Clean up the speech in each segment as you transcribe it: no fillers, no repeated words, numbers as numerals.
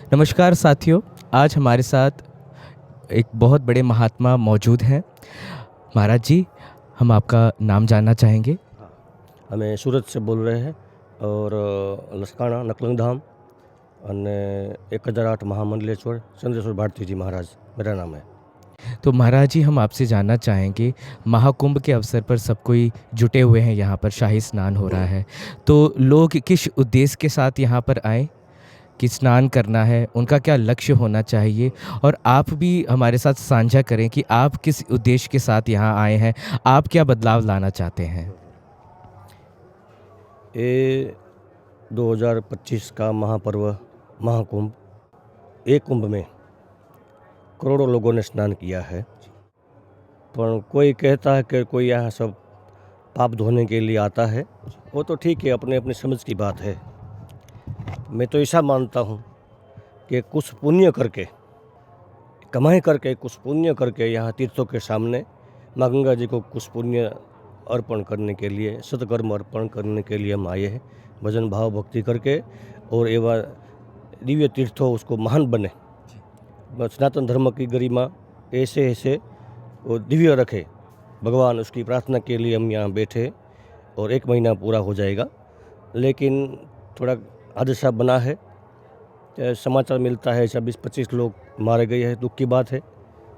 नमस्कार साथियों, आज हमारे साथ एक बहुत बड़े महात्मा मौजूद हैं। महाराज जी, हम आपका नाम जानना चाहेंगे। हाँ, हमें सूरत से बोल रहे हैं और લસકાણા નકલંગધામ અને 1008 महामंडलेश्वर चंद्रेश्वर भारती जी महाराज मेरा नाम है। तो महाराज जी, हम आपसे जानना चाहेंगे, महाकुंभ के अवसर पर सब कोई जुटे हुए हैं, यहाँ पर शाही स्नान हो रहा है। तो लोग किस उद्देश्य के साथ यहाँ पर आए कि स्नान करना है, उनका क्या लक्ष्य होना चाहिए? और आप भी हमारे साथ साझा करें कि आप किस उद्देश्य के साथ यहाँ आए हैं, आप क्या बदलाव लाना चाहते हैं? ये 2025 का महापर्व महाकुंभ, एक कुंभ में करोड़ों लोगों ने स्नान किया है। पर कोई कहता है कि कोई यहाँ सब पाप धोने के लिए आता है, वो तो ठीक है, अपने अपनी समझ की बात है। मैं तो ऐसा मानता हूँ कि कुछ पुण्य करके, कमाई करके, कुछ पुण्य करके यहाँ तीर्थों के सामने माँ गंगा जी को कुछ पुण्य अर्पण करने के लिए, सत्कर्म अर्पण करने के लिए हम आए हैं। भजन भाव भक्ति करके और एवं दिव्य तीर्थों उसको महान बने, सनातन धर्म की गरिमा ऐसे ऐसे वो दिव्य रखे, भगवान उसकी प्रार्थना के लिए हम यहाँ बैठे और 1 महीना पूरा हो जाएगा। लेकिन थोड़ा हादसा बना है, समाचार मिलता है 26-25 लोग मारे गए हैं, दुख की बात है।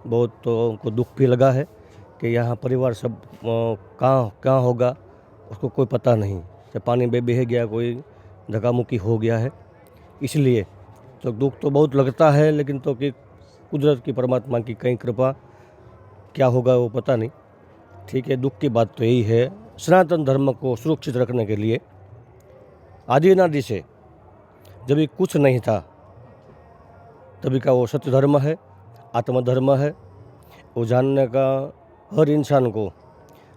बहुत तो उनको दुख भी लगा है कि यहाँ परिवार सब कहाँ होगा उसको कोई पता नहीं, जब पानी में बह गया, कोई धक्का मुक्की हो गया है। इसलिए तो दुख तो बहुत लगता है, लेकिन तो कि कुदरत की, परमात्मा की कहीं कृपा क्या होगा वो पता नहीं। ठीक है, दुख की बात तो यही है, सनातन धर्म को सुरक्षित रखने के लिए आदि अनादि से जब भी कुछ नहीं था तभी का वो सत्य धर्म है, आत्मधर्म है। वो जानने का हर इंसान को,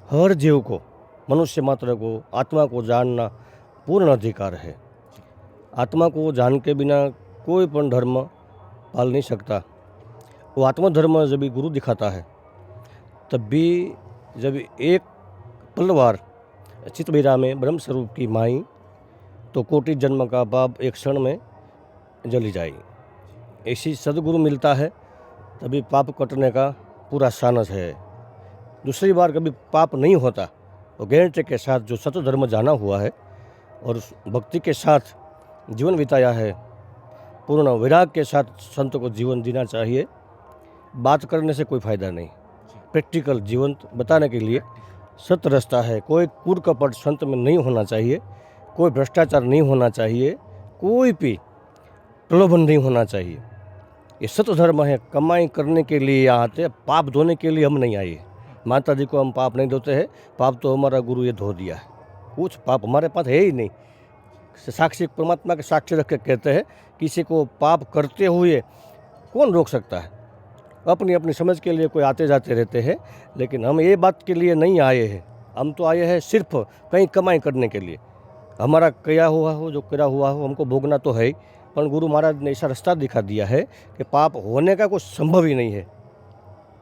हर जीव को, मनुष्य मात्र को आत्मा को जानना पूर्ण अधिकार है। आत्मा को जान के बिना कोई पण धर्म पाल नहीं सकता। वो आत्मधर्म जब भी गुरु दिखाता है, तब भी जब एक पलवार चितबीरा में ब्रह्म स्वरूप की माई, तो कोटि जन्म का पाप एक क्षण में जली जाए। ऐसी सदगुरु मिलता है तभी पाप कटने का पूरा सानस है। दूसरी बार कभी पाप नहीं होता। तो गारंटी के साथ जो सत्य धर्म जाना हुआ है और भक्ति के साथ जीवन बिताया है, पूर्ण विराग के साथ संत को जीवन जीना चाहिए। बात करने से कोई फ़ायदा नहीं, प्रैक्टिकल जीवन बताने के लिए सत्य रास्ता है। कोई कूड़ कपट संत में नहीं होना चाहिए, कोई भ्रष्टाचार नहीं होना चाहिए, कोई भी प्रलोभन नहीं होना चाहिए। ये सत्य धर्म है। कमाई करने के लिए यहाँ आते, पाप धोने के लिए हम नहीं आए। माता जी को हम पाप नहीं धोते हैं, पाप तो हमारा गुरु ये धो दिया है। कुछ पाप हमारे पास है ही नहीं। साक्षी परमात्मा के साक्षी रख के कहते हैं, किसी को पाप करते हुए कौन रोक सकता है। अपनी अपनी समझ के लिए कोई आते जाते रहते हैं, लेकिन हम ये बात के लिए नहीं आए हैं। हम तो आए हैं सिर्फ कहीं कमाई करने के लिए। हमारा किया हुआ हो, जो करा हुआ हो, हमको भोगना तो है ही, पर गुरु महाराज ने ऐसा रास्ता दिखा दिया है कि पाप होने का कोई संभव ही नहीं है।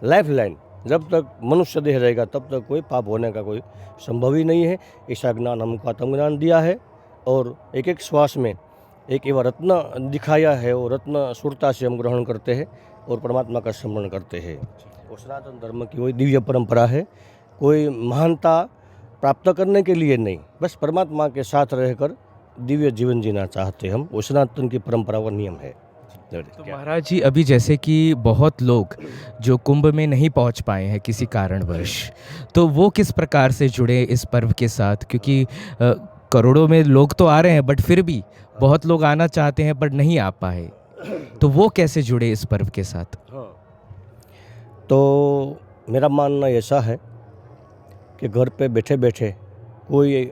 लाइफ लाइन, जब तक मनुष्य देह रहेगा तब तक कोई पाप होने का कोई संभव ही नहीं है। ऐसा ज्ञान हमको आत्मज्ञान दिया है और एक एक श्वास में एक एवं रत्न दिखाया है। वो रत्न सुरता से हम ग्रहण करते हैं और परमात्मा का स्मरण करते हैं। और सनातन धर्म की वही दिव्य परंपरा है। कोई महानता प्राप्त करने के लिए नहीं, बस परमात्मा के साथ रहकर दिव्य जीवन जीना चाहते हम। वो सनातन की परंपरा व नियम है। तो महाराज जी, अभी जैसे कि बहुत लोग जो कुंभ में नहीं पहुंच पाए हैं किसी कारणवश, तो वो किस प्रकार से जुड़े इस पर्व के साथ? क्योंकि करोड़ों में लोग तो आ रहे हैं, बट फिर भी बहुत लोग आना चाहते हैं बट नहीं आ पाए, तो वो कैसे जुड़े इस पर्व के साथ? हाँ, तो मेरा मानना ऐसा है कि घर पे बैठे बैठे कोई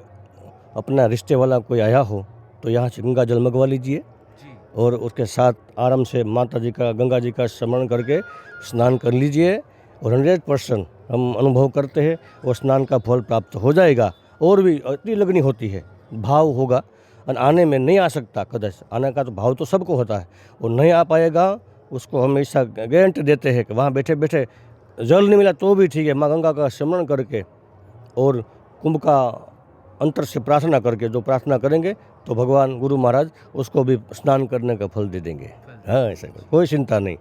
अपना रिश्ते वाला कोई आया हो तो यहाँ से गंगा जल मंगवा लीजिए और उसके साथ आराम से माता जी का, गंगा जी का स्मरण करके स्नान कर लीजिए। और 100% हम अनुभव करते हैं वो स्नान का फल प्राप्त हो जाएगा। और भी इतनी लगनी होती है, भाव होगा और आने में नहीं आ सकता कदस। आने का तो भाव तो सबको होता है, वो नहीं आ पाएगा उसको हम ऐसा गारंटी देते हैं कि वहाँ बैठे बैठे जल नहीं मिला तो भी ठीक है, माँ गंगा का स्मरण करके और कुंभ का अंतर से प्रार्थना करके जो प्रार्थना करेंगे तो भगवान गुरु महाराज उसको भी स्नान करने का फल दे देंगे। हाँ ऐसा कोई चिंता नहीं,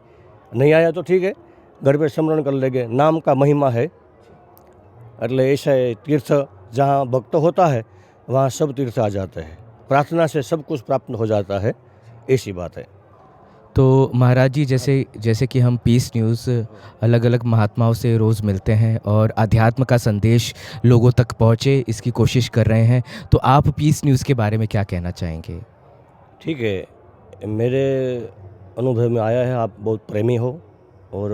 नहीं आया तो ठीक है, घर पे स्मरण कर लेंगे, नाम का महिमा है। એટલે ऐसा तीर्थ जहाँ भक्त होता है वहाँ सब तीर्थ आ जाते हैं, प्रार्थना से सब कुछ प्राप्त हो जाता है, ऐसी बात है। तो महाराज जी, जैसे जैसे कि हम पीस न्यूज़ अलग-अलग महात्माओं से रोज़ मिलते हैं और अध्यात्म का संदेश लोगों तक पहुँचे इसकी कोशिश कर रहे हैं। तो आप पीस न्यूज़ के बारे में क्या कहना चाहेंगे? ठीक है, मेरे अनुभव में आया है आप बहुत प्रेमी हो और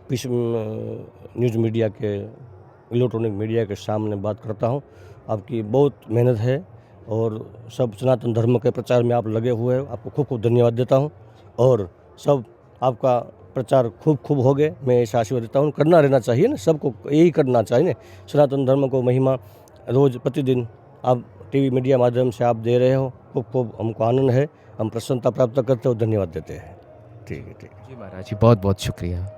पीस न्यूज़ मीडिया के इलेक्ट्रॉनिक मीडिया के सामने बात करता हूँ। आपकी बहुत मेहनत है और सब सनातन धर्म के प्रचार में आप लगे हुए हो, आपको खूब खूब धन्यवाद देता हूँ और सब आपका प्रचार खूब खूब हो गए, मैं ऐसा आशीर्वाद देता हूँ। करना रहना चाहिए ना, सबको यही करना चाहिए ना, सनातन धर्म को महिमा रोज़ प्रतिदिन आप टीवी मीडिया माध्यम से आप दे रहे हो, खूब खूब हमको आनंद है, हम प्रसन्नता प्राप्त करते हो, धन्यवाद देते हैं। ठीक है, ठीक है। जी महाराज जी, बहुत-बहुत शुक्रिया।